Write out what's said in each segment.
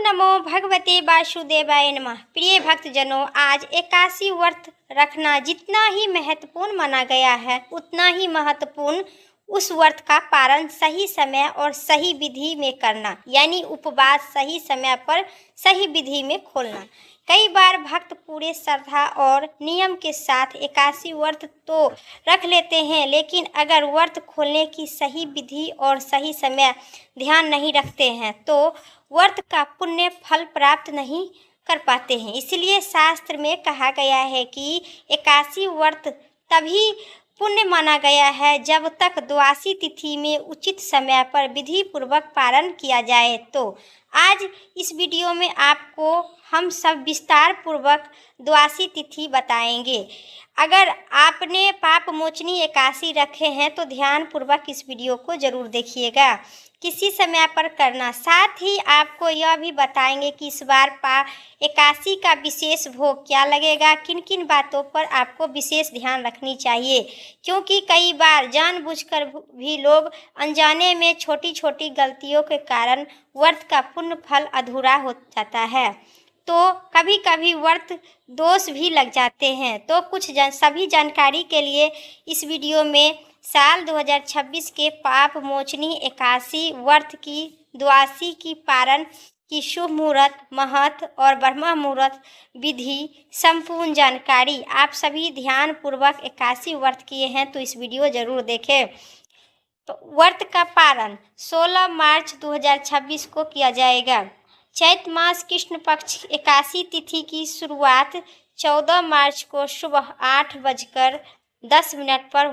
नमो भगवते वासुदेवाय नमः। प्रिय भक्तजनों, आज एकादशी व्रत रखना जितना ही महत्वपूर्ण माना गया है, उतना ही महत्वपूर्ण उस व्रत का पारण सही समय और सही विधि में करना, यानी उपवास सही समय पर सही विधि में खोलना। कई बार भक्त पूरे श्रद्धा और नियम के साथ एकादशी व्रत तो रख लेते हैं, लेकिन अगर व्रत खोलने की सही विधि और सही समय ध्यान नहीं रखते हैं तो व्रत का पुण्य फल प्राप्त नहीं कर पाते हैं। इसलिए शास्त्र में कहा गया है कि एकादशी व्रत तभी पुण्य माना गया है जब तक द्वादशी तिथि में उचित समय पर विधि पूर्वक पारण किया जाए। तो आज इस वीडियो में आपको हम सब विस्तार पूर्वक द्वादशी तिथि बताएंगे। अगर आपने पाप मोचनी एकादशी रखे हैं तो ध्यान पूर्वक इस वीडियो को जरूर देखिएगा, किसी समय पर करना। साथ ही आपको यह भी बताएंगे कि इस बार एकादशी का विशेष भोग क्या लगेगा, किन किन बातों पर आपको विशेष ध्यान रखनी चाहिए, क्योंकि कई बार जानबूझकर भी लोग अनजाने में छोटी छोटी गलतियों के कारण व्रत का पुण्य फल अधूरा हो जाता है, तो कभी कभी व्रत दोष भी लग जाते हैं। तो सभी जानकारी के लिए इस वीडियो में साल 2026 के पाप मोचनी एकादशी व्रत की द्वादशी की पारण की शुभ मुहूर्त, महत्व और ब्रह्म मुहूर्त विधि संपूर्ण जानकारी। आप सभी ध्यान पूर्वक एकादशी व्रत किए हैं तो इस वीडियो जरूर देखें। तो व्रत का पारण 16 मार्च 2026 को किया जाएगा। चैत मास कृष्ण पक्ष एकादशी तिथि की शुरुआत 14 मार्च को सुबह 8:10 पर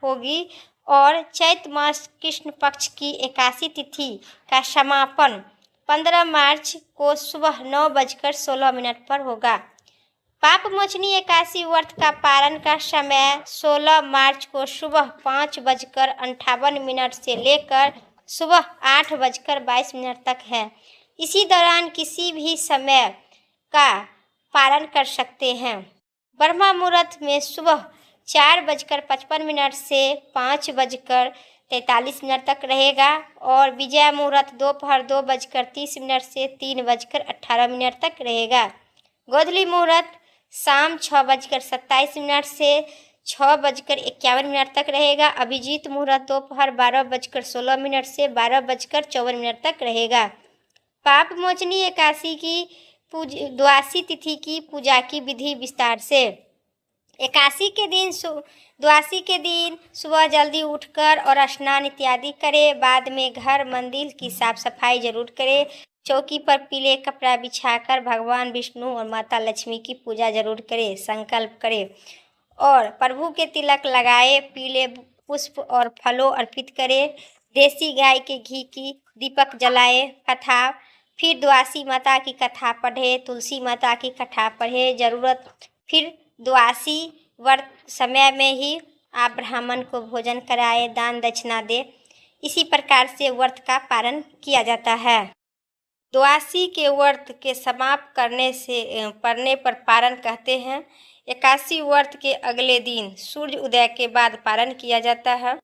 होगी और चैत मास कृष्ण पक्ष की एकादशी तिथि का समापन 15 मार्च को सुबह 9:16 पर होगा। पाप मोचनी एकादशी व्रत का पारण का समय 16 मार्च को सुबह 5:58 से लेकर सुबह 8:22 तक है। इसी दौरान किसी भी समय का पारण कर सकते हैं। ब्रह्म मुहूर्त में सुबह 4:55 से 5:43 तक रहेगा और विजय मुहूर्त दोपहर 2:30 से 3:18 तक रहेगा। गोधूली मुहूर्त शाम 6:27 से 6:51 तक रहेगा। अभिजीत मुहूर्त दोपहर 12:16 से 12:54 तक रहेगा। पाप मोचनी एकादशी की द्वादशी तिथि की पूजा की विधि विस्तार से। द्वादशी के दिन सुबह जल्दी उठकर और स्नान इत्यादि करें। बाद में घर मंदिर की साफ सफाई जरूर करें। चौकी पर पीले कपड़ा बिछाकर भगवान विष्णु और माता लक्ष्मी की पूजा जरूर करें। संकल्प करें और प्रभु के तिलक लगाए, पीले पुष्प और फलों अर्पित करें। देसी गाय के घी की दीपक जलाए। कथा, फिर द्वादशी माता की कथा पढ़े, तुलसी माता की कथा पढ़े। जरूरत फिर द्वादशी व्रत समय में ही आप ब्राह्मण को भोजन कराए, दान दक्षिणा दे। इसी प्रकार से व्रत का पारण किया जाता है। द्वादशी के व्रत के समाप्त पड़ने पर पारण कहते हैं। एकादशी व्रत के अगले दिन सूर्य उदय के बाद पारण किया जाता है।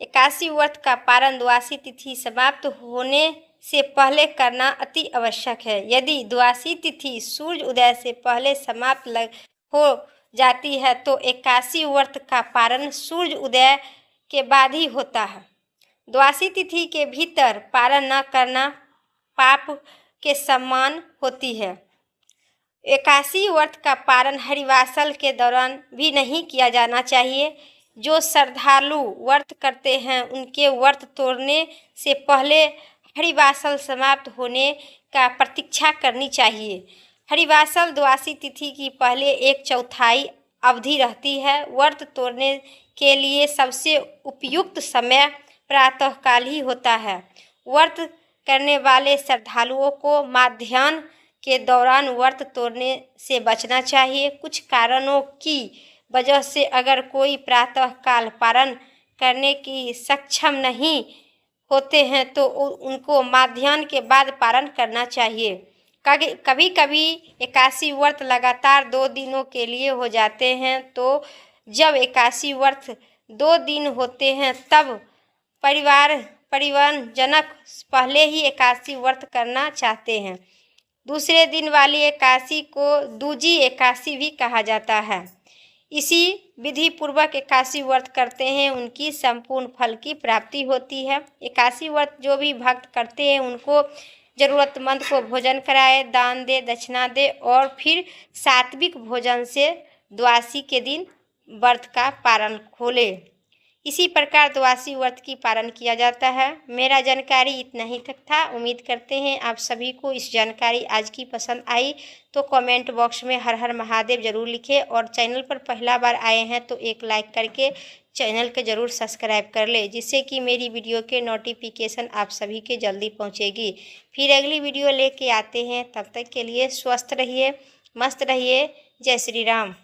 एकादशी व्रत का पारण द्वादशी तिथि समाप्त होने से पहले करना अति आवश्यक है। यदि द्वादशी तिथि सूर्य उदय से पहले समाप्त हो जाती है तो एकादशी व्रत का पारण सूर्य उदय के बाद ही होता है। द्वादशी तिथि के भीतर पारण न करना पाप के समान होती है। एकादशी व्रत का पारण हरिवासल के दौरान भी नहीं किया जाना चाहिए। जो श्रद्धालु व्रत करते हैं उनके व्रत तोड़ने से पहले हरिवासल समाप्त होने का प्रतीक्षा करनी चाहिए। हरिवासल द्वादशी तिथि की पहले 1/4 अवधि रहती है। व्रत तोड़ने के लिए सबसे उपयुक्त समय प्रातःकाल ही होता है। व्रत करने वाले श्रद्धालुओं को मध्याह्न के दौरान व्रत तोड़ने से बचना चाहिए। कुछ कारणों की वजह से अगर कोई प्रातःकाल पारण करने की सक्षम नहीं होते हैं तो उनको मध्याह्न के बाद पारण करना चाहिए। कभी कभी एकादशी व्रत लगातार 2 दिनों के लिए हो जाते हैं, तो जब एकादशी व्रत 2 दिन होते हैं तब परिवारजनक पहले ही एकादशी व्रत करना चाहते हैं। दूसरे दिन वाली एकादशी को दूजी एकादशी भी कहा जाता है। इसी विधि पूर्वक एकादशी व्रत करते हैं उनकी संपूर्ण फल की प्राप्ति होती है। एकादशी व्रत जो भी भक्त करते हैं उनको ज़रूरतमंद को भोजन कराए, दान दे, दक्षिणा दे और फिर सात्विक भोजन से द्वादशी के दिन व्रत का पारण खोले। इसी प्रकार द्वादशी व्रत की पालन किया जाता है। मेरा जानकारी इतना ही तक था। उम्मीद करते हैं आप सभी को इस जानकारी आज की पसंद आई, तो कमेंट बॉक्स में हर हर महादेव जरूर लिखें और चैनल पर पहला बार आए हैं तो एक लाइक करके चैनल को ज़रूर सब्सक्राइब कर ले, जिससे कि मेरी वीडियो के नोटिफिकेशन आप सभी के जल्दी पहुंचेगी। फिर अगली वीडियो लेके आते हैं, तब तक के लिए स्वस्थ रहिए, मस्त रहिए। जय श्री राम।